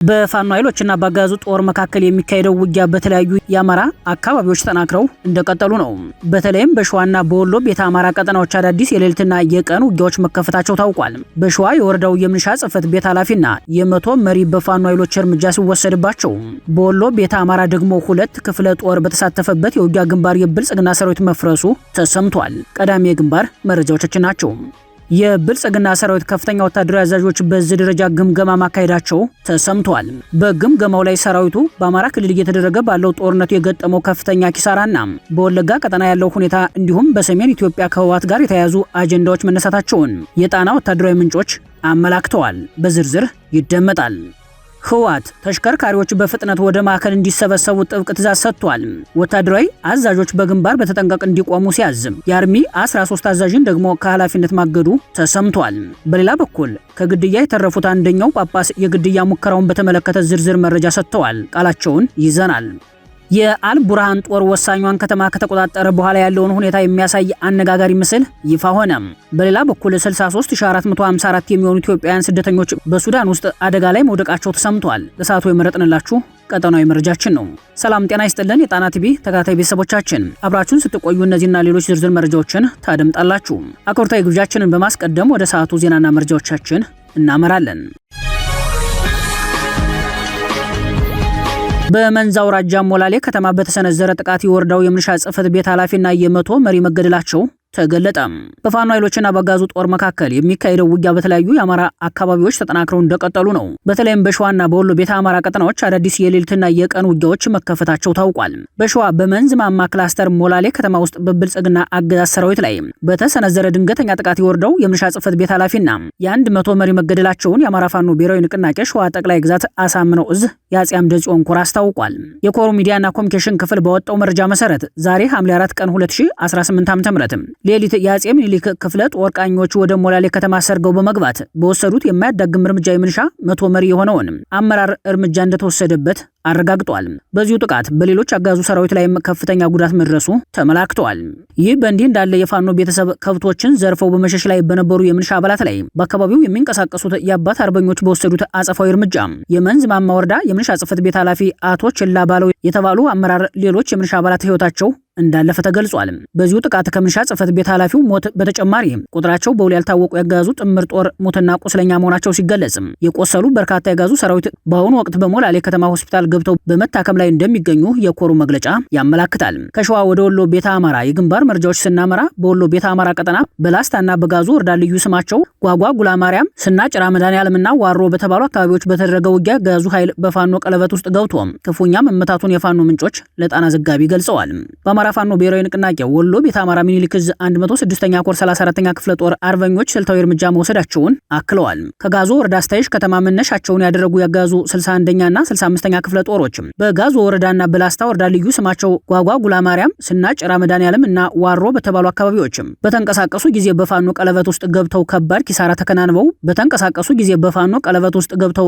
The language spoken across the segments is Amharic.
በፋኖ ኃይሎችና በአገዛዙ ጦር መካከል የሚካሄደው ውጊያ በተለያዩ የአማራ አካባቢዎች ተጠናክረው እንደቀጠሉ ነው። በተለይም በሸዋና በወሎ ቤተ አማራ ቀጠናዎች አዳዲስ የሌሊትና የቀን ውጊያዎች መከፈታቸው ታውቋል። በሸዋ የወረዳው የሚሊሻ ጽሕፈት ቤት ኃላፊና የመቶ መሪ በፋኖ ኃይሎች እርምጃ ሲወሰድባቸው፣ በወሎ ቤተ አማራ ደግሞ 2 ክፍለ ጦር በተሳተፈበት የውጊያ ግንባር የብልጽግና ሰራዊት መፍረሱ ተሰምቷል። ቀዳሚ የግንባር መረጃዎቻችን ናቸው። የብልጽግና ሰራዊት ከፍተኛ ወታደራዊ አዛዦች በዚህ ደረጃ ግምገማ ማካሄዳቸው ተሰምቷል። በግምገማው ላይ ሰራዊቱ በአማራ ክልል እየተደረገ ባለው ጦርነት የገጠመው ከፍተኛ ኪሳራና በወለጋ ቀጠና ያለው ሁኔታ እንዲሁም በሰሜን ኢትዮጵያ ከህወሓት ጋር የተያያዙ አጀንዳዎች መነሳታቸውን የጣና ወታደራዊ ምንጮች አመላክተዋል። በዝርዝር ይደመጣል። ህወሓት ተሽከርካሪዎች በፍጥነት ወደ ማዕከል እንዲሰበሰቡ ጥብቅ ትዕዛዝ ሰጥቷል። ወታደራዊ አዛዦች በግንባር በተጠንቀቅ እንዲቆሙ ሲያዝም የአርሚ 13 አዛዥን ደግሞ ከኃላፊነት ማገዱ ተሰምቷል። በሌላ በኩል ከግድያ የተረፉት አንደኛው ጳጳስ የግድያ ሙከራውን በተመለከተ ዝርዝር መረጃ ሰጥተዋል። ቃላቸውን ይዘናል። የአልቡርሃን ጦር ወሳኟን ከተማ ከተቆጣጠረ በኋላ ያለውን ሁኔታ የሚያሳይ አነጋጋሪ ምስል ይፋ ሆነ። በሌላ በኩል 63454 የሚሆኑ ኢትዮጵያውያን ስደተኞች በሱዳን ውስጥ አደጋ ላይ መውደቃቸው ተሰምቷል። ለሰዓቱ የመረጥንላችሁ ቀጠናዊ መረጃችን ነው። ሰላም ጤና ይስጥልን። የጣና ቲቪ ተከታታይ ቤተሰቦቻችን አብራችሁን ስትቆዩ እነዚህና ሌሎች ዝርዝር መረጃዎችን ታደምጣላችሁ። አክብሮታዊ ግብዣችንን በማስቀደም ወደ ሰዓቱ ዜናና መረጃዎቻችን እናመራለን። በመንዛ አውራጃ ሞላሌ ከተማ በተሰነዘረ ጥቃት የወረዳው የሚሊሻ ጽሕፈት ቤት ኃላፊና የመቶ መሪ መገደላቸው ተገለጠ። በፋኖ ኃይሎችና በአገዛዙ ጦር መካከል የሚካሄደው ውጊያ በተለያዩ የአማራ አካባቢዎች ተጠናክረው እንደቀጠሉ ነው። በተለይም በሸዋና በወሎ ቤተ አማራ ቀጠናዎች አዳዲስ የሌሊትና የቀን ውጊያዎች መከፈታቸው ታውቋል። በሸዋ በመንዝ ማማ ክላስተር ሞላሌ ከተማ ውስጥ በብልጽግና አገዛዝ ሰራዊት ላይ በተሰነዘረ ድንገተኛ ጥቃት የወረዳው የሚሊሻ ጽሕፈት ቤት ኃላፊና የ100 መሪ መገደላቸውን የአማራ ፋኖ ብሔራዊ ንቅናቄ ሸዋ ጠቅላይ ግዛት አሳምነው እዝ የአፄ አምደ ጽዮን ኮር አስታውቋል። የኮሩ ሚዲያና ኮሚኒኬሽን ክፍል በወጣው መረጃ መሰረት ዛሬ ሐምሌ 4 ቀን 2018 ዓ.ም ሌሊት የአፄ ምኒልክ ክፍለ ጦር ቃኞች ወደ ሞላሌ ከተማ ሰርገው በመግባት በወሰዱት የማያዳግም እርምጃ የሚሊሻ 100 መሪ የሆነውን አመራር እርምጃ እንደተወሰደበት አረጋግጧል። በዚሁ ጥቃት በሌሎች አጋዙ ሰራዊት ላይም ከፍተኛ ጉዳት መድረሱ ተመላክቷል። ይህ በእንዲህ እንዳለ የፋኖ ቤተሰብ ከብቶችን ዘርፈው በመሸሽ ላይ በነበሩ የሚሊሻ አባላት ላይ በአካባቢው የሚንቀሳቀሱት የአባት አርበኞች በወሰዱት አጸፋዊ እርምጃ የመንዝ ማማ ወረዳ የሚሊሻ ጽሕፈት ቤት ኃላፊ አቶ ችላ ባለው የተባሉ አመራር ሌሎች የሚሊሻ አባላት ህይወታቸው እንዳለፈ ተገልጿል። በዚሁ ጥቃት ከሚሊሻ ጽሕፈት ቤት ኃላፊው ሞት በተጨማሪ ቁጥራቸው በውል ያልታወቁ ያጋዙ ጥምር ጦር ሙትና ቁስለኛ መሆናቸው ሲገለጽ የቆሰሉ በርካታ ያጋዙ ሰራዊት በአሁኑ ወቅት በሞላሌ ከተማ ሆስፒታል ገብተው በመታከም ላይ እንደሚገኙ የኮሩ መግለጫ ያመላክታል። ከሸዋ ወደ ወሎ ቤተ አማራ የግንባር መረጃዎች ስናመራ በወሎ ቤተ አማራ ቀጠና በላስታና በጋዙ ወረዳ ልዩ ስማቸው ጓጓ ጉላ ማርያም፣ ስናጭራ መድኃኔዓለምና ዋሮ በተባሉ አካባቢዎች በተደረገ ውጊያ ጋዙ ኃይል በፋኖ ቀለበት ውስጥ ገብቶ ክፉኛ መመታቱን የፋኖ ምንጮች ለጣና ዘጋቢ ገልጸዋል። በአማራ ፋኖ ብሔራዊ ንቅናቄ ወሎ ቤተ አማራ ሚኒሊክ ዕዝ 106ኛ ኮር 34ኛ ክፍለ ጦር አርበኞች ስልታዊ እርምጃ መውሰዳቸውን አክለዋል። ከጋዞ ወረዳ አስታይሽ ከተማ መነሻቸውን ያደረጉ ያጋዙ 61ኛና 65ኛ ክፍለ ጦሮች በጋዞ ወረዳና በላስታ ወረዳ ልዩ ስማቸው ጓጓ ጉላ ማርያም፣ ስናጭራ መድኃኔዓለም እና ዋሮ በተባሉ አካባቢዎች በተንቀሳቀሱ ጊዜ በፋኖ ቀለበት ውስጥ ገብተው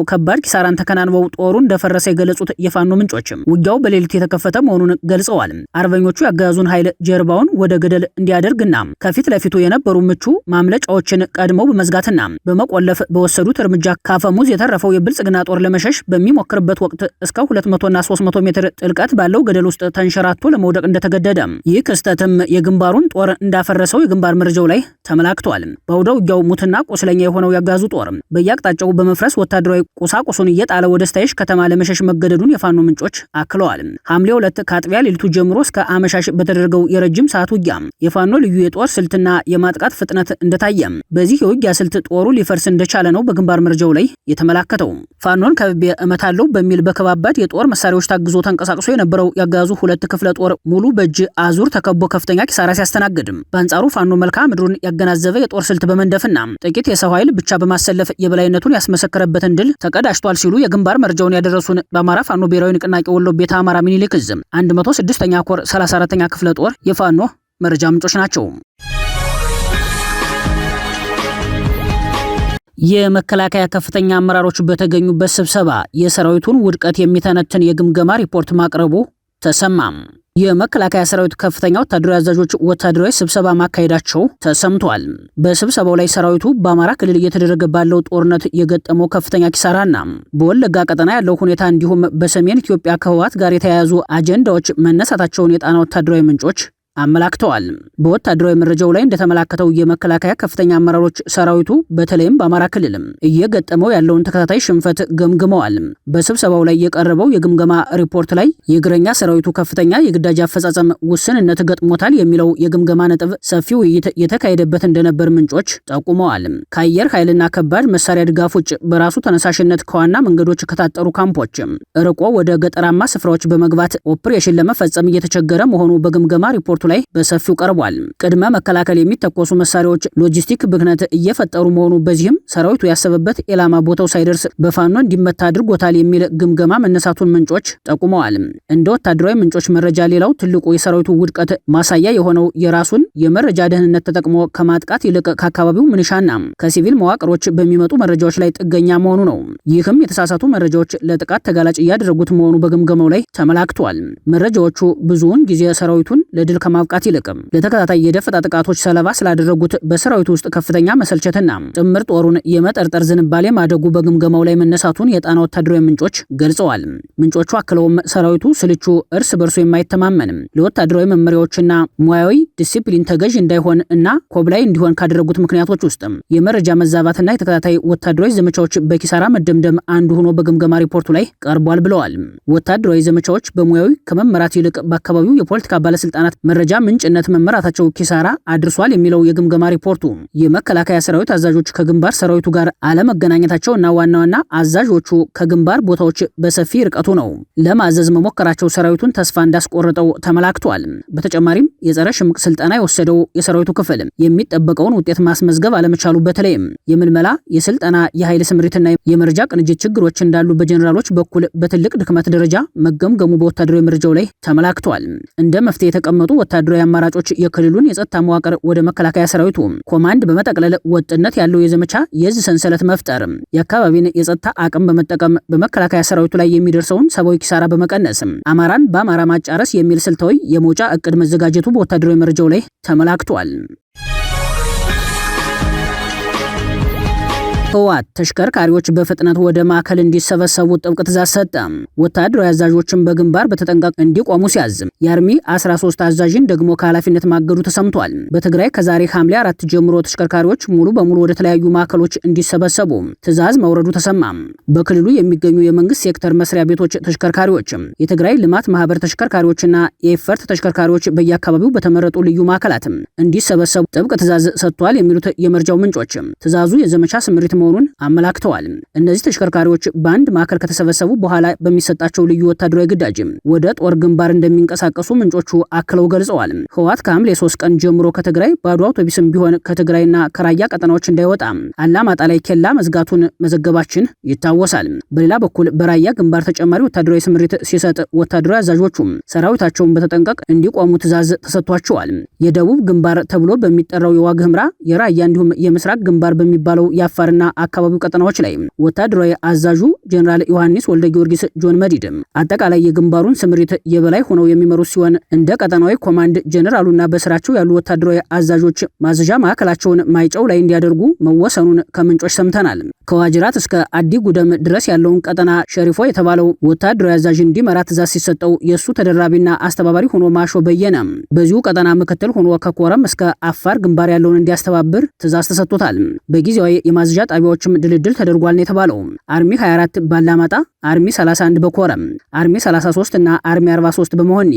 ከባድ ኪሳራን ተከናንበው ጦሩ እንደፈረሰ የገለጹት የፋኖ ምንጮች ውጊያው በሌሊት የተከፈተ መሆኑን ገልጸዋል። አርበኞቹ ያጋዙን ኃይል ጀርባውን ወደ ገደል እንዲያደርግና ከፊት ለፊቱ የነበሩ ምቹ ማምለጫዎችን ቀድመው በመዝጋትና በመቆለፍ በወሰዱት እርምጃ ካፈሙዝ የተረፈው የብልጽግና ጦር ለመሸሽ በሚሞክርበት ወቅት እስከ 200 እና 300 ሜትር ጥልቀት ባለው ገደል ውስጥ ተንሸራቶ ለመውደቅ እንደተገደደ፣ ይህ ክስተትም የግንባሩን ጦር እንዳፈረሰው የግንባር መረጃው ላይ ተመላክቷል። በአውደ ውጊያው ሙትና ቁስለኛ የሆነው ያጋዙ ጦር በየአቅጣጫው በመፍረስ ወታደራዊ ቁሳቁሱን እየጣለ ወደ ስታይሽ ከተማ ለመሸሽ መገደዱን የፋኖ ምንጮች አክለዋል። ሐምሌ 2 ከአጥቢያ ሌሊቱ ጀምሮ እስከ አመሻሽ በተደረገው የረጅም ሰዓት ውጊያ የፋኖ ልዩ የጦር ስልትና የማጥቃት ፍጥነት እንደታየ፣ በዚህ የውጊያ ስልት ጦሩ ሊፈርስ እንደቻለ ነው በግንባር መረጃው ላይ የተመላከተው። ፋኖን ከብቤ እመታለሁ በሚል በከባባድ የጦር መሳሪያዎች ታግዞ ተንቀሳቅሶ የነበረው ያጋዙ 2 ክፍለ ጦር ሙሉ በእጅ አዙር ተከቦ ከፍተኛ ኪሳራ ሲያስተናግድም፣ በአንጻሩ ፋኖ መልክዓ ምድሩን ያገናዘበ የጦር ስልት በመንደፍና ጥቂት የሰው ኃይል ብቻ በማሰለፍ የበላይነቱን ያስመሰከረበትን ድል ተቀዳጅቷል ሲሉ የግንባር መረጃውን ያደረሱን በአማራ ፋኖ ብሔራዊ ንቅናቄ ወሎ ቤተ አማራ ሚኒሊክ ዕዝ 106ኛ ኮር 34ኛ ክፍለ ጦር የፋኖ መረጃ ምንጮች ናቸው። የመከላከያ ከፍተኛ አመራሮች በተገኙበት ስብሰባ የሰራዊቱን ውድቀት የሚተነትን የግምገማ ሪፖርት ማቅረቡ ተሰማም። የመከላከያ ሰራዊት ከፍተኛ ወታደራዊ አዛዦች ወታደራዊ ስብሰባ ማካሄዳቸው ተሰምቷል። በስብሰባው ላይ ሰራዊቱ በአማራ ክልል እየተደረገ ባለው ጦርነት የገጠመው ከፍተኛ ኪሳራና በወለጋ ቀጠና ያለው ሁኔታ እንዲሁም በሰሜን ኢትዮጵያ ከህወሓት ጋር የተያያዙ አጀንዳዎች መነሳታቸውን የጣና ወታደራዊ ምንጮች አመላክተዋል። በወታደራዊ መረጃው ላይ እንደተመላከተው የመከላከያ ከፍተኛ አመራሮች ሰራዊቱ በተለይም በአማራ ክልል እየገጠመው ያለውን ተከታታይ ሽንፈት ገምግመዋል። በስብሰባው ላይ የቀረበው የግምገማ ሪፖርት ላይ የእግረኛ ሰራዊቱ ከፍተኛ የግዳጅ አፈጻጸም ውስንነት ገጥሞታል የሚለው የግምገማ ነጥብ ሰፊ ውይይት የተካሄደበት እንደነበር ምንጮች ጠቁመዋል። ከአየር ኃይልና ከባድ መሳሪያ ድጋፍ ውጭ በራሱ ተነሳሽነት ከዋና መንገዶች ከታጠሩ ካምፖች ርቆ ወደ ገጠራማ ስፍራዎች በመግባት ኦፕሬሽን ለመፈጸም እየተቸገረ መሆኑ በግምገማ ሪፖርት ላይ በሰፊው ቀርቧል። ቅድመ መከላከል የሚተኮሱ መሳሪያዎች ሎጂስቲክ ብክነት እየፈጠሩ መሆኑ በዚህም ሰራዊቱ ያሰበበት ኢላማ ቦታው ሳይደርስ በፋኖ እንዲመታ አድርጎታል የሚል ግምገማ መነሳቱን ምንጮች ጠቁመዋል። እንደ ወታደራዊ ምንጮች መረጃ ሌላው ትልቁ የሰራዊቱ ውድቀት ማሳያ የሆነው የራሱን የመረጃ ደህንነት ተጠቅሞ ከማጥቃት ይልቅ ከአካባቢው ምንሻና ከሲቪል መዋቅሮች በሚመጡ መረጃዎች ላይ ጥገኛ መሆኑ ነው። ይህም የተሳሳቱ መረጃዎች ለጥቃት ተጋላጭ እያደረጉት መሆኑ በግምገማው ላይ ተመላክቷል። መረጃዎቹ ብዙውን ጊዜ ሰራዊቱን ለድል ከማብቃት ይልቅም ለተከታታይ የደፈጣ ጥቃቶች ሰለባ ስላደረጉት በሰራዊቱ ውስጥ ከፍተኛ መሰልቸትና ጥምር ጦሩን የመጠርጠር ዝንባሌ ማደጉ በግምገማው ላይ መነሳቱን የጣና ወታደራዊ ምንጮች ገልጸዋል። ምንጮቹ አክለውም ሰራዊቱ ስልቹ፣ እርስ በርሱ የማይተማመን፣ ለወታደራዊ መመሪያዎችና ሙያዊ ዲሲፕሊን ተገዥ እንዳይሆን እና ኮብላይ እንዲሆን ካደረጉት ምክንያቶች ውስጥ የመረጃ መዛባትና የተከታታይ ወታደራዊ ዘመቻዎች በኪሳራ መደምደም አንዱ ሆኖ በግምገማ ሪፖርቱ ላይ ቀርቧል ብለዋል። ወታደራዊ ዘመቻዎች በሙያዊ ከመመራት ይልቅ በአካባቢው የፖለቲካ ባለስልጣናት መረጃ ምንጭነት መመራታቸው ኪሳራ አድርሷል የሚለው የግምገማ ሪፖርቱ የመከላከያ ሰራዊት አዛዦች ከግንባር ሰራዊቱ ጋር አለመገናኘታቸው እና ዋና ዋና አዛዦቹ ከግንባር ቦታዎች በሰፊ ርቀቱ ነው ለማዘዝ መሞከራቸው ሰራዊቱን ተስፋ እንዳስቆረጠው ተመላክቷል። በተጨማሪም የጸረ ሽምቅ ስልጠና የወሰደው የሰራዊቱ ክፍል የሚጠበቀውን ውጤት ማስመዝገብ አለመቻሉ በተለይም የምልመላ፣ የስልጠና፣ የኃይል ስምሪትና የመረጃ ቅንጅት ችግሮች እንዳሉ በጀኔራሎች በኩል በትልቅ ድክመት ደረጃ መገምገሙ በወታደራዊ መረጃው ላይ ተመላክቷል። እንደ መፍትሄ የተቀመጡ ወታደራዊ አማራጮች የክልሉን የጸጥታ መዋቅር ወደ መከላከያ ሰራዊቱ ኮማንድ በመጠቅለል ወጥነት ያለው የዘመቻ የእዝ ሰንሰለት መፍጠር፣ የአካባቢን የጸጥታ አቅም በመጠቀም በመከላከያ ሰራዊቱ ላይ የሚደርሰውን ሰብአዊ ኪሳራ በመቀነስ አማራን በአማራ ማጫረስ የሚል ስልታዊ የመውጫ እቅድ መዘጋጀቱ በወታደራዊ መረጃው ላይ ተመላክቷል። ህወሓት ተሽከርካሪዎች በፍጥነት ወደ ማዕከል እንዲሰበሰቡ ጥብቅ ትዕዛዝ ሰጠ። ወታደራዊ አዛዦችን በግንባር በተጠንቀቅ እንዲቆሙ ሲያዝ የአርሚ 13 አዛዥን ደግሞ ከኃላፊነት ማገዱ ተሰምቷል። በትግራይ ከዛሬ ሐምሌ 4 ጀምሮ ተሽከርካሪዎች ሙሉ በሙሉ ወደ ተለያዩ ማዕከሎች እንዲሰበሰቡ ትዕዛዝ መውረዱ ተሰማ። በክልሉ የሚገኙ የመንግስት ሴክተር መስሪያ ቤቶች ተሽከርካሪዎች፣ የትግራይ ልማት ማህበር ተሽከርካሪዎችና የኤፈርት ተሽከርካሪዎች በየአካባቢው በተመረጡ ልዩ ማዕከላት እንዲሰበሰቡ ጥብቅ ትዕዛዝ ሰጥቷል የሚሉት የመረጃው ምንጮች ትዕዛዙ የዘመቻ ስምሪት መሆኑን አመላክተዋል። እነዚህ ተሽከርካሪዎች በአንድ ማዕከል ከተሰበሰቡ በኋላ በሚሰጣቸው ልዩ ወታደራዊ ግዳጅ ወደ ጦር ግንባር እንደሚንቀሳቀሱ ምንጮቹ አክለው ገልጸዋል። ህወሓት ከሐምሌ 3 ቀን ጀምሮ ከትግራይ ባዶ አውቶቡስም ቢሆን ከትግራይና ከራያ ቀጠናዎች እንዳይወጣ አላማጣ ላይ ኬላ መዝጋቱን መዘገባችን ይታወሳል። በሌላ በኩል በራያ ግንባር ተጨማሪ ወታደራዊ ስምሪት ሲሰጥ ወታደራዊ አዛዦቹ ሰራዊታቸውን በተጠንቀቅ እንዲቆሙ ትዕዛዝ ተሰጥቷቸዋል። የደቡብ ግንባር ተብሎ በሚጠራው የዋግ ኽምራ፣ የራያ እንዲሁም የምስራቅ ግንባር በሚባለው የአፋርና አካባቢው ቀጠናዎች ላይ ወታደራዊ አዛዡ ጀነራል ዮሐንስ ወልደ ጊዮርጊስ ጆን መዲድ አጠቃላይ የግንባሩን ስምሪት የበላይ ሆነው የሚመሩት ሲሆን እንደ ቀጠናዊ ኮማንድ ጀነራሉና በስራቸው ያሉ ወታደራዊ አዛዦች ማዘዣ ማዕከላቸውን ማይጨው ላይ እንዲያደርጉ መወሰኑን ከምንጮች ሰምተናል። ከዋጅራት እስከ አዲ ጉደም ድረስ ያለውን ቀጠና ሸሪፎ የተባለው ወታደራዊ አዛዥ እንዲመራ ትዕዛዝ ሲሰጠው የሱ ተደራቢና አስተባባሪ ሆኖ ማሾ በየነ በዚሁ ቀጠና ምክትል ሆኖ ከኮረም እስከ አፋር ግንባር ያለውን እንዲያስተባብር ትዕዛዝ ተሰጥቶታል። በጊዜያዊ የማዘዣ ጣቢያዎችም ድልድል ተደርጓል ነው የተባለው። አርሚ 24 ባላማጣ፣ አርሚ 31 በኮረም፣ አርሚ 33 እና አርሚ 43 በመሆኒ፣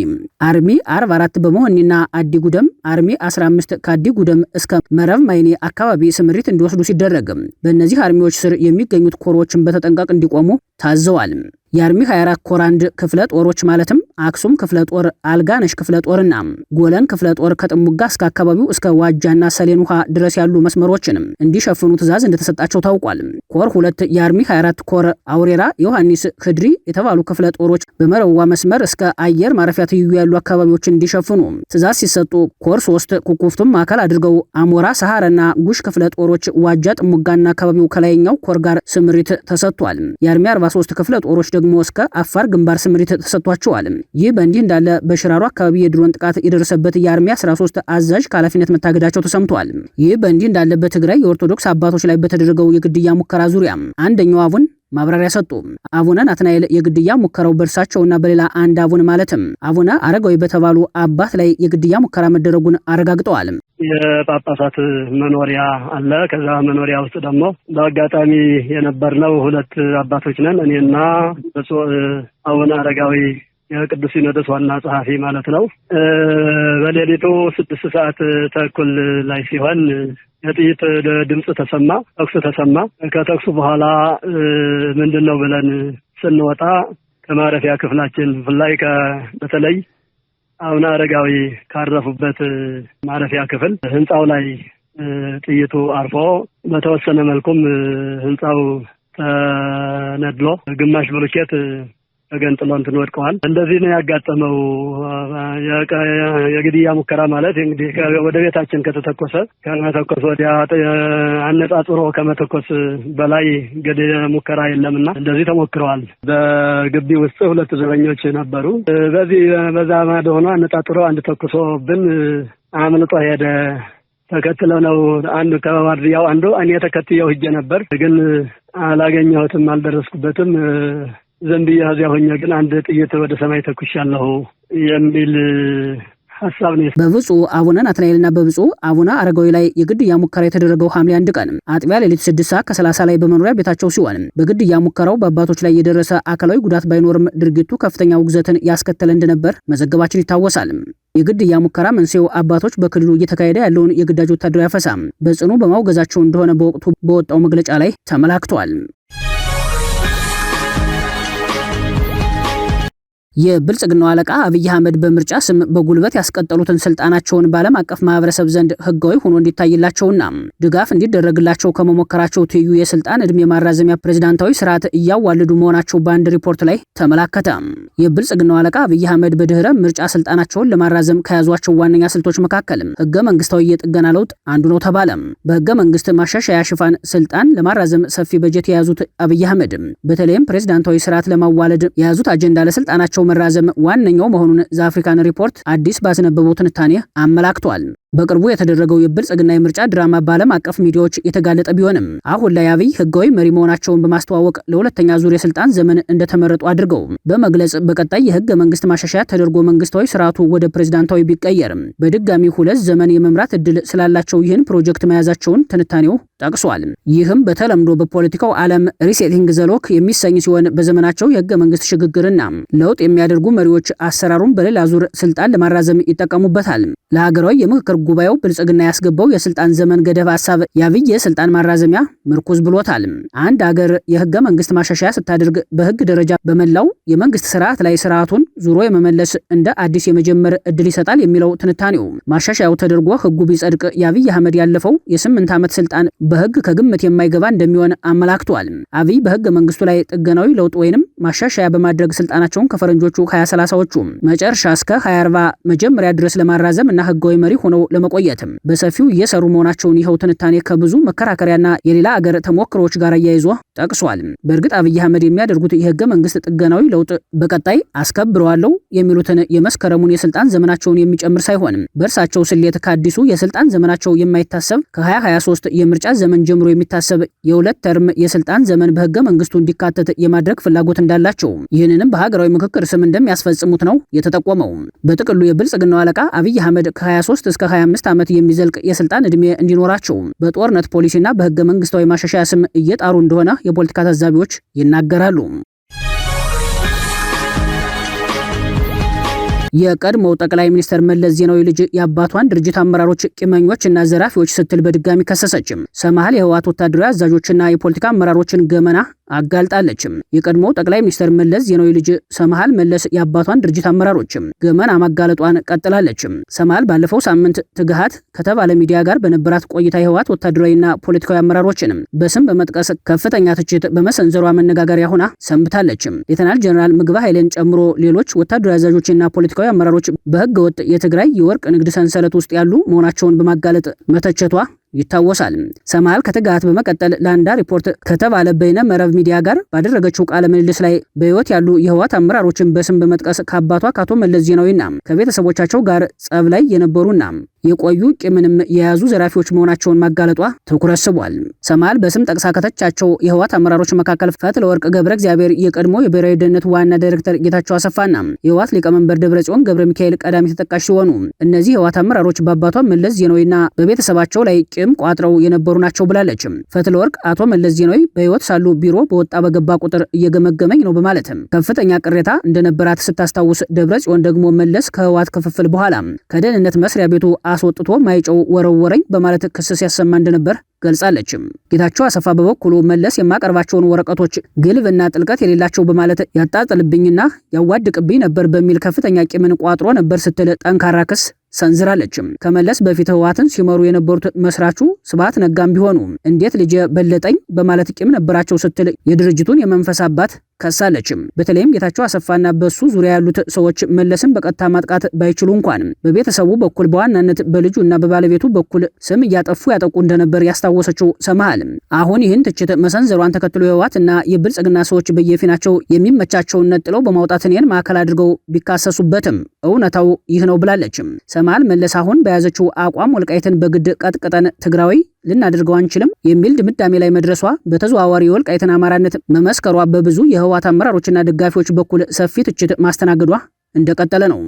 አርሚ 44 በመሆኒና አዲ ጉደም፣ አርሚ 15 ከአዲ ጉደም እስከ መረብ ማይኔ አካባቢ ስምሪት እንዲወስዱ ሲደረግ በእነዚህ አርሚዎች ስር የሚገኙት ኮሮችን በተጠንቀቅ እንዲቆሙ ታዘዋል። የአርሚ 24 ኮር 1 ክፍለ ጦሮች ማለትም አክሱም ክፍለ ጦር፣ አልጋነሽ ክፍለ ጦርና ጎለን ክፍለ ጦር ከጥሙጋ እስከ አካባቢው እስከ ዋጃና ሰሌን ውሃ ድረስ ያሉ መስመሮችን እንዲሸፍኑ ትዕዛዝ እንደተሰጣቸው ታውቋል። ኮር 2 የአርሚ 24 ኮር አውሬራ፣ ዮሐንስ፣ ክድሪ የተባሉ ክፍለ ጦሮች በመረዋ መስመር እስከ አየር ማረፊያ ትይዩ ያሉ አካባቢዎችን እንዲሸፍኑ ትዕዛዝ ሲሰጡ፣ ኮር 3 ኩኩፍቱም ማዕከል አድርገው አሞራ፣ ሰሃራና ጉሽ ክፍለ ጦሮች ዋጃ፣ ጥሙጋና አካባቢው ከላይኛው ኮር ጋር ስምሪት ተሰጥቷል። የአርሚ 43 ክፍለ ጦሮች ደግሞ እስከ አፋር ግንባር ስምሪት ተሰጥቷቸዋል። ይህ በእንዲህ እንዳለ በሽራሮ አካባቢ የድሮን ጥቃት የደረሰበት የአርሚ 13 አዛዥ ከኃላፊነት መታገዳቸው ተሰምቷል። ይህ በእንዲህ እንዳለ በትግራይ የኦርቶዶክስ አባቶች ላይ በተደረገው የግድያ ሙከራ ዙሪያ አንደኛው አቡን ማብራሪያ ሰጡ። አቡነ ናትናኤል የግድያ ሙከራው በእርሳቸውና በሌላ አንድ አቡን ማለትም አቡነ አረጋዊ በተባሉ አባት ላይ የግድያ ሙከራ መደረጉን አረጋግጠዋል። የጳጳሳት መኖሪያ አለ። ከዛ መኖሪያ ውስጥ ደግሞ በአጋጣሚ የነበርነው 2 አባቶች ነን። እኔና ብፁዕ አቡነ አረጋዊ የቅዱስ ሲኖዶስ ዋና ጸሐፊ ማለት ነው። በሌሊቱ 6 ሰዓት ተኩል ላይ ሲሆን የጥይት ድምጽ ተሰማ፣ ተኩስ ተሰማ። ከተኩሱ በኋላ ምንድነው ብለን ስንወጣ ከማረፊያ ክፍላችን ላይ በተለይ አቡነ አረጋዊ ካረፉበት ማረፊያ ክፍል ህንጻው ላይ ጥይቱ አርፎ በተወሰነ መልኩም ህንጻው ተነድሎ ግማሽ ብሎኬት ተገንጥሎ እንትን ወድቀዋል። እንደዚህ ነው ያጋጠመው። የግድያ ሙከራ ማለት እንግዲህ ወደ ቤታችን ከመተኮስ ወዲያ አነጻጽሮ ከመተኮስ በላይ ግድያ ሙከራ የለምና እንደዚህ ተሞክረዋል። በግቢ ውስጥ 2 ዘበኞች ነበሩ። በዛ ማዶ ሆኖ አነጻጽሮ አንድ ተኩሶብን አምልጦ ሄደ። ተከትለው ነው አንዱ እኔ ተከትየው ሂጄ ነበር፣ ግን አላገኘሁትም፣ አልደረስኩበትም። ዘንብያ እዚያ ሆኜ ግን አንድ ጥይት ወደ ሰማይ ተኩሻለሁ የሚል ሐሳብ ነው። በብፁዕ አቡነ ናትናኤልና በብፁዕ አቡነ አረጋዊ ላይ የግድያ ሙከራ የተደረገው ሐምሌ 1 ቀን አጥቢያ ሌሊት 6:30 ላይ በመኖሪያ ቤታቸው ሲሆን በግድያ ሙከራው በአባቶች ላይ የደረሰ አካላዊ ጉዳት ባይኖርም ድርጊቱ ከፍተኛ ውግዘትን ያስከተለ እንደነበር መዘገባችን ይታወሳል። የግድያ ሙከራ መንስኤው አባቶች በክልሉ እየተካሄደ ያለውን የግዳጅ ወታደራዊ አፈሳ በጽኑ በማውገዛቸው እንደሆነ በወቅቱ በወጣው መግለጫ ላይ ተመላክቷል። የብልጽግናው አለቃ አብይ አህመድ በምርጫ ስም በጉልበት ያስቀጠሉትን ስልጣናቸውን በዓለም አቀፍ ማህበረሰብ ዘንድ ህጋዊ ሆኖ እንዲታይላቸውና ድጋፍ እንዲደረግላቸው ከመሞከራቸው ትይዩ የስልጣን ዕድሜ ማራዘሚያ ፕሬዝዳንታዊ ስርዓት እያዋለዱ መሆናቸው በአንድ ሪፖርት ላይ ተመላከተ። የብልጽግናው አለቃ አብይ አህመድ በድህረ ምርጫ ስልጣናቸውን ለማራዘም ከያዟቸው ዋነኛ ስልቶች መካከል ህገ መንግስታዊ የጥገና ለውጥ አንዱ ነው ተባለ። በህገ መንግስት ማሻሻያ ሽፋን ስልጣን ለማራዘም ሰፊ በጀት የያዙት አብይ አህመድ በተለይም ፕሬዝዳንታዊ ስርዓት ለማዋለድ የያዙት አጀንዳ ለስልጣናቸው መራዘም ዋነኛው መሆኑን ዘአፍሪካን ሪፖርት አዲስ ባስነበበው ትንታኔ አመላክቷል። በቅርቡ የተደረገው የብልጽግና የምርጫ ድራማ በዓለም አቀፍ ሚዲያዎች የተጋለጠ ቢሆንም አሁን ላይ አብይ ህጋዊ መሪ መሆናቸውን በማስተዋወቅ ለሁለተኛ ዙር የስልጣን ዘመን እንደተመረጡ አድርገው በመግለጽ በቀጣይ የህገ መንግስት ማሻሻያ ተደርጎ መንግስታዊ ስርዓቱ ወደ ፕሬዝዳንታዊ ቢቀየርም በድጋሚ 2 ዘመን የመምራት እድል ስላላቸው ይህን ፕሮጀክት መያዛቸውን ትንታኔው ጠቅሷል። ይህም በተለምዶ በፖለቲካው ዓለም ሪሴቲንግ ዘሎክ የሚሰኝ ሲሆን በዘመናቸው የህገ መንግስት ሽግግርና ለውጥ የሚያደርጉ መሪዎች አሰራሩን በሌላ ዙር ስልጣን ለማራዘም ይጠቀሙበታል። ለሀገራዊ የምክክር ጉባኤው ብልጽግና ያስገባው የስልጣን ዘመን ገደብ ሐሳብ የአብይ የስልጣን ማራዘሚያ ምርኩዝ ብሎታል። አንድ ሀገር የህገ መንግስት ማሻሻያ ስታደርግ በህግ ደረጃ በመላው የመንግስት ስርዓት ላይ ስርዓቱን ዙሮ የመመለስ እንደ አዲስ የመጀመር እድል ይሰጣል የሚለው ትንታኔው ማሻሻያው ተደርጎ ህጉ ቢጸድቅ የአብይ አህመድ ያለፈው የ8 ዓመት ስልጣን በህግ ከግምት የማይገባ እንደሚሆን አመላክቷል። አብይ በህገ መንግስቱ ላይ ጥገናዊ ለውጥ ወይንም ማሻሻያ በማድረግ ስልጣናቸውን ከፈረንጆቹ 2030ዎቹ መጨረሻ እስከ 2040 መጀመሪያ ድረስ ለማራዘም እና ህጋዊ መሪ ሆነው ለመቆየትም በሰፊው እየሰሩ መሆናቸውን ይኸው ትንታኔ ከብዙ መከራከሪያና የሌላ አገር ተሞክሮች ጋር አያይዞ ጠቅሷል። በእርግጥ አብይ አህመድ የሚያደርጉት የህገ መንግስት ጥገናዊ ለውጥ በቀጣይ አስከብረዋለሁ የሚሉትን የመስከረሙን የስልጣን ዘመናቸውን የሚጨምር ሳይሆን በእርሳቸው ስሌት ከአዲሱ የስልጣን ዘመናቸው የማይታሰብ ከ2023 የምርጫ ዘመን ጀምሮ የሚታሰብ የ2 ተርም የስልጣን ዘመን በህገ መንግስቱ እንዲካተት የማድረግ ፍላጎት እንዳላቸው ይህንንም በሀገራዊ ምክክር ስም እንደሚያስፈጽሙት ነው የተጠቆመው። በጥቅሉ የብልጽግናው አለቃ አብይ አህመድ ከ23 እስከ 25 ዓመት የሚዘልቅ የስልጣን ዕድሜ እንዲኖራቸው በጦርነት ፖሊሲና በህገ መንግስታዊ ማሻሻያ ስም እየጣሩ እንደሆነ የፖለቲካ ታዛቢዎች ይናገራሉ። የቀድሞው ጠቅላይ ሚኒስትር መለስ ዜናዊ ልጅ የአባቷን ድርጅት አመራሮች ቂመኞች እና ዘራፊዎች ስትል በድጋሚ ከሰሰች። ሰማሃል የህወሓት ወታደራዊ አዛዦችና የፖለቲካ አመራሮችን ገመና አጋልጣለች። የቀድሞው ጠቅላይ ሚኒስትር መለስ ዜናዊ ልጅ ሰማሃል መለስ የአባቷን ድርጅት አመራሮች ገመና ማጋለጧን ቀጥላለች። ሰማሃል ባለፈው ሳምንት ትግሃት ከተባለ ሚዲያ ጋር በነበራት ቆይታ የህወሓት ወታደራዊና ፖለቲካዊ አመራሮችን በስም በመጥቀስ ከፍተኛ ትችት በመሰንዘሯ መነጋገሪያ ሆና ሰንብታለች። ሌተናል ጀነራል ምግባ ኃይሌን ጨምሮ ሌሎች ወታደራዊ አዛዦችና ፖለቲካዊ አመራሮች በህገ ወጥ የትግራይ የወርቅ ንግድ ሰንሰለት ውስጥ ያሉ መሆናቸውን በማጋለጥ መተቸቷ ይታወሳል። ሰማል ከትጋት በመቀጠል ላንዳ ሪፖርት ከተባለ በይነ መረብ ሚዲያ ጋር ባደረገችው ቃለ ምልልስ ላይ በህይወት ያሉ የህወሓት አመራሮችን በስም በመጥቀስ ከአባቷ ከአቶ መለስ ዜናዊና ከቤተሰቦቻቸው ጋር ጸብ ላይ የነበሩና የቆዩ ቂምንም የያዙ ዘራፊዎች መሆናቸውን ማጋለጧ ትኩረት ስቧል። ሰማል በስም ጠቅሳ ከተቻቸው የህወሓት አመራሮች መካከል ፈትለወርቅ ገብረ እግዚአብሔር፣ የቀድሞ የብሔራዊ ደህንነት ዋና ዳይሬክተር ጌታቸው አሰፋና የህወሓት ሊቀመንበር ደብረጽዮን ገብረ ሚካኤል ቀዳሚ ተጠቃሽ ሲሆኑ እነዚህ የህወሓት አመራሮች በአባቷ መለስ ዜናዊና በቤተሰባቸው ላይ ቂም ቋጥረው የነበሩ ናቸው ብላለች። ፈትለወርቅ አቶ መለስ ዜናዊ በህይወት ሳሉ ቢሮ በወጣ በገባ ቁጥር እየገመገመኝ ነው በማለትም ከፍተኛ ቅሬታ እንደነበራት ስታስታውስ፣ ደብረጽዮን ደግሞ መለስ ከህወሓት ክፍፍል በኋላ ከደህንነት መስሪያ ቤቱ አስወጥቶ ማይጨው ወረወረኝ በማለት ክስ ሲያሰማ እንደነበር ገልጻለች። ጌታቸው አሰፋ በበኩሉ መለስ የማቀርባቸውን ወረቀቶች ግልብና ጥልቀት የሌላቸው በማለት ያጣጥልብኝና ያዋድቅብኝ ነበር በሚል ከፍተኛ ቂምን ቋጥሮ ነበር ስትል ጠንካራ ክስ ሰንዝራለች። ከመለስ በፊት ህወሓትን ሲመሩ የነበሩት መስራቹ ስብሐት ነጋም ቢሆኑ እንዴት ልጅ በለጠኝ በማለት ቂም ነበራቸው ስትል የድርጅቱን የመንፈስ አባት ከሳለች። በተለይም ጌታቸው አሰፋና በሱ ዙሪያ ያሉት ሰዎች መለስን በቀጥታ ማጥቃት ባይችሉ እንኳን በቤተሰቡ በኩል በዋናነት በልጁና በባለቤቱ በኩል ስም እያጠፉ ያጠቁ እንደነበር ያስታወሰችው ሰማሃል አሁን ይህን ትችት መሰንዘሯን ተከትሎ የህወሓትና የብልጽግና ሰዎች በየፊናቸው የሚመቻቸውን ነጥለው በማውጣት እኔን ማዕከል አድርገው ቢካሰሱበትም እውነታው ይህ ነው ብላለች። ሰማሃል መለስ አሁን በያዘችው አቋም ወልቃይትን በግድ ቀጥቅጠን ትግራዊ ልናደርገው አንችልም የሚል ድምዳሜ ላይ መድረሷ በተዘዋዋሪ የወልቃይትን አማራነት መመስከሯ በብዙ የህወሓት አመራሮችና ደጋፊዎች በኩል ሰፊ ትችት ማስተናገዷ እንደቀጠለ ነው።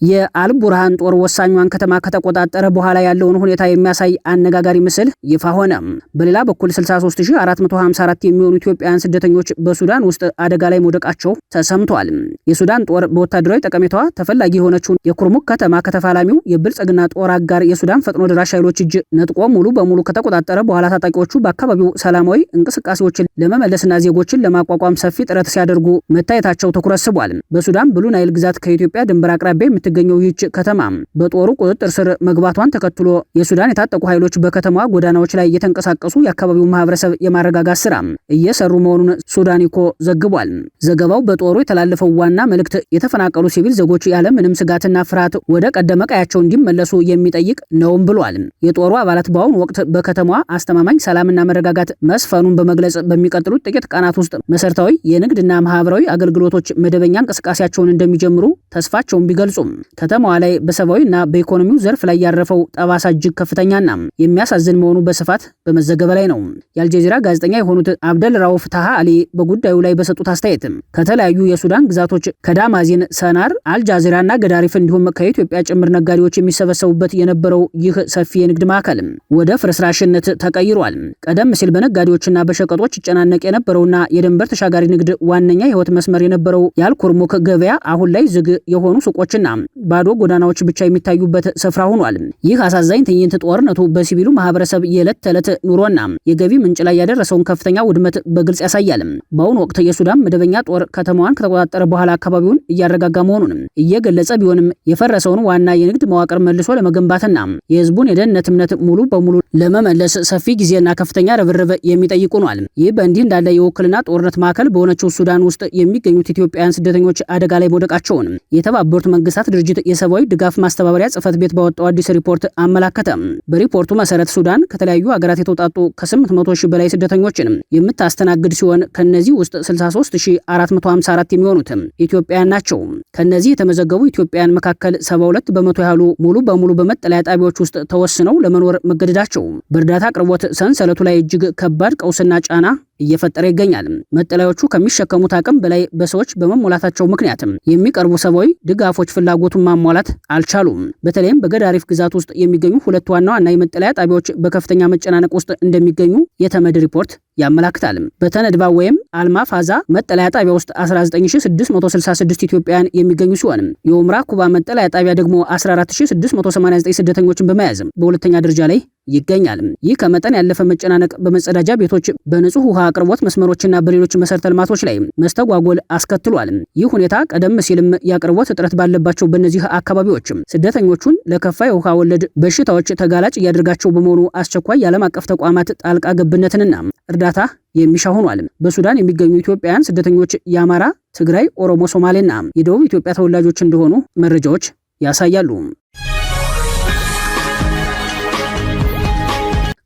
የአልቡርሃን ጦር ወሳኟን ከተማ ከተቆጣጠረ በኋላ ያለውን ሁኔታ የሚያሳይ አነጋጋሪ ምስል ይፋ ሆነ። በሌላ በኩል 63454 የሚሆኑ ኢትዮጵያውያን ስደተኞች በሱዳን ውስጥ አደጋ ላይ መውደቃቸው ተሰምቷል። የሱዳን ጦር በወታደራዊ ጠቀሜታዋ ተፈላጊ የሆነችውን የኩርሙክ ከተማ ከተፋላሚው የብልጽግና ጦር አጋር የሱዳን ፈጥኖ ደራሽ ኃይሎች እጅ ነጥቆ ሙሉ በሙሉ ከተቆጣጠረ በኋላ ታጣቂዎቹ በአካባቢው ሰላማዊ እንቅስቃሴዎችን ለመመለስና ዜጎችን ለማቋቋም ሰፊ ጥረት ሲያደርጉ መታየታቸው ትኩረት ስቧል። በሱዳን ብሉ ናይል ግዛት ከኢትዮጵያ ድንበር አቅራቢያ የምትገኘው ይህች ከተማ በጦሩ ቁጥጥር ስር መግባቷን ተከትሎ የሱዳን የታጠቁ ኃይሎች በከተማዋ ጎዳናዎች ላይ እየተንቀሳቀሱ የአካባቢው ማህበረሰብ የማረጋጋት ስራ እየሰሩ መሆኑን ሱዳኒኮ ዘግቧል። ዘገባው በጦሩ የተላለፈው ዋና መልእክት የተፈናቀሉ ሲቪል ዜጎች ያለ ምንም ስጋትና ፍርሃት ወደ ቀደመ ቀያቸው እንዲመለሱ የሚጠይቅ ነውም ብሏል። የጦሩ አባላት በአሁኑ ወቅት በከተማዋ አስተማማኝ ሰላምና መረጋጋት መስፈኑን በመግለጽ በሚቀጥሉት ጥቂት ቀናት ውስጥ መሰረታዊ የንግድና ማህበራዊ አገልግሎቶች መደበኛ እንቅስቃሴያቸውን እንደሚጀምሩ ተስፋቸውን ቢገልጹም ከተማዋ ላይ በሰብአዊና በኢኮኖሚው ዘርፍ ላይ ያረፈው ጠባሳ እጅግ ከፍተኛና የሚያሳዝን መሆኑ በስፋት በመዘገብ ላይ ነው። የአልጀዚራ ጋዜጠኛ የሆኑት አብደል ራውፍ ታሃ አሊ በጉዳዩ ላይ በሰጡት አስተያየት ከተለያዩ የሱዳን ግዛቶች ከዳማዚን፣ ሰናር፣ አልጃዚራና ገዳሪፍ እንዲሁም ከኢትዮጵያ ጭምር ነጋዴዎች የሚሰበሰቡበት የነበረው ይህ ሰፊ የንግድ ማዕከል ወደ ፍርስራሽነት ተቀይሯል። ቀደም ሲል በነጋዴዎችና በሸቀጦች ይጨናነቅ የነበረውና የድንበር ተሻጋሪ ንግድ ዋነኛ የህይወት መስመር የነበረው የአልኩርሙክ ገበያ አሁን ላይ ዝግ የሆኑ ሱቆችና ባዶ ጎዳናዎች ብቻ የሚታዩበት ስፍራ ሆኗል። ይህ አሳዛኝ ትዕይንት ጦርነቱ በሲቪሉ ማህበረሰብ የዕለት ተዕለት ኑሮና የገቢ ምንጭ ላይ ያደረሰውን ከፍተኛ ውድመት በግልጽ ያሳያል። በአሁኑ ወቅት የሱዳን መደበኛ ጦር ከተማዋን ከተቆጣጠረ በኋላ አካባቢውን እያረጋጋ መሆኑን እየገለጸ ቢሆንም የፈረሰውን ዋና የንግድ መዋቅር መልሶ ለመገንባትና የህዝቡን የደህንነት እምነት ሙሉ በሙሉ ለመመለስ ሰፊ ጊዜና ከፍተኛ ርብርብ የሚጠይቅ ሆኗል። ይህ በእንዲህ እንዳለ የውክልና ጦርነት ማዕከል በሆነችው ሱዳን ውስጥ የሚገኙት ኢትዮጵያውያን ስደተኞች አደጋ ላይ መውደቃቸውን የተባበሩት መንግስታት ድርጅት የሰብአዊ ድጋፍ ማስተባበሪያ ጽህፈት ቤት ባወጣው አዲስ ሪፖርት አመላከተ። በሪፖርቱ መሰረት ሱዳን ከተለያዩ ሀገራት የተውጣጡ ከ800 ሺህ በላይ ስደተኞችን የምታስተናግድ ሲሆን ከነዚህ ውስጥ 63454 የሚሆኑት ኢትዮጵያውያን ናቸው። ከነዚህ የተመዘገቡ ኢትዮጵያውያን መካከል 72 በመቶ ያህሉ ሙሉ በሙሉ በመጠለያ ጣቢያዎች ውስጥ ተወስነው ለመኖር መገደዳቸው በእርዳታ አቅርቦት ሰንሰለቱ ላይ እጅግ ከባድ ቀውስና ጫና እየፈጠረ ይገኛል። መጠለያዎቹ ከሚሸከሙት አቅም በላይ በሰዎች በመሞላታቸው ምክንያት የሚቀርቡ ሰብአዊ ድጋፎች ፍላጎቱን ማሟላት አልቻሉም። በተለይም በገዳሪፍ ግዛት ውስጥ የሚገኙ ሁለት ዋና ዋና የመጠለያ ጣቢያዎች በከፍተኛ መጨናነቅ ውስጥ እንደሚገኙ የተመድ ሪፖርት ያመላክታል። በተነድባ ወይም አልማ ፋዛ መጠለያ ጣቢያ ውስጥ 19666 ኢትዮጵያውያን የሚገኙ ሲሆን የኡምራ ኩባ መጠለያ ጣቢያ ደግሞ 14689 ስደተኞችን በመያዝ በሁለተኛ ደረጃ ላይ ይገኛል። ይህ ከመጠን ያለፈ መጨናነቅ በመጸዳጃ ቤቶች፣ በንጹህ ውሃ አቅርቦት መስመሮችና በሌሎች መሰረተ ልማቶች ላይ መስተጓጎል አስከትሏል። ይህ ሁኔታ ቀደም ሲልም የአቅርቦት እጥረት ባለባቸው በእነዚህ አካባቢዎች ስደተኞቹን ለከፋ የውሃ ወለድ በሽታዎች ተጋላጭ እያደረጋቸው በመሆኑ አስቸኳይ የዓለም አቀፍ ተቋማት ጣልቃ ገብነትንና እርዳታ የሚሻ ሆኗል። በሱዳን የሚገኙ ኢትዮጵያውያን ስደተኞች የአማራ፣ ትግራይ፣ ኦሮሞ፣ ሶማሌና የደቡብ ኢትዮጵያ ተወላጆች እንደሆኑ መረጃዎች ያሳያሉ።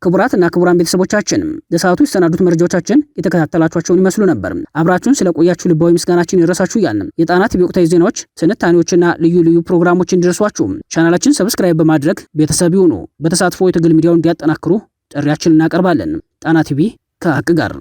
ክቡራትና ክቡራን ቤተሰቦቻችን ለሰዓቱ የተሰናዱት መረጃዎቻችን የተከታተላችኋቸውን ይመስሉ ነበር። አብራችሁን ስለቆያችሁ ልባዊ ምስጋናችን ይድረሳችሁ እያልን የጣና ቲቪ ወቅታዊ ዜናዎች፣ ትንታኔዎችና ልዩ ልዩ ፕሮግራሞች እንዲደርሷችሁ ቻናላችን ሰብስክራይብ በማድረግ ቤተሰብ ይሁኑ። በተሳትፎ የትግል ሚዲያውን እንዲያጠናክሩ ጥሪያችንን እናቀርባለን። ጣና ቲቪ ከሀቅ ጋር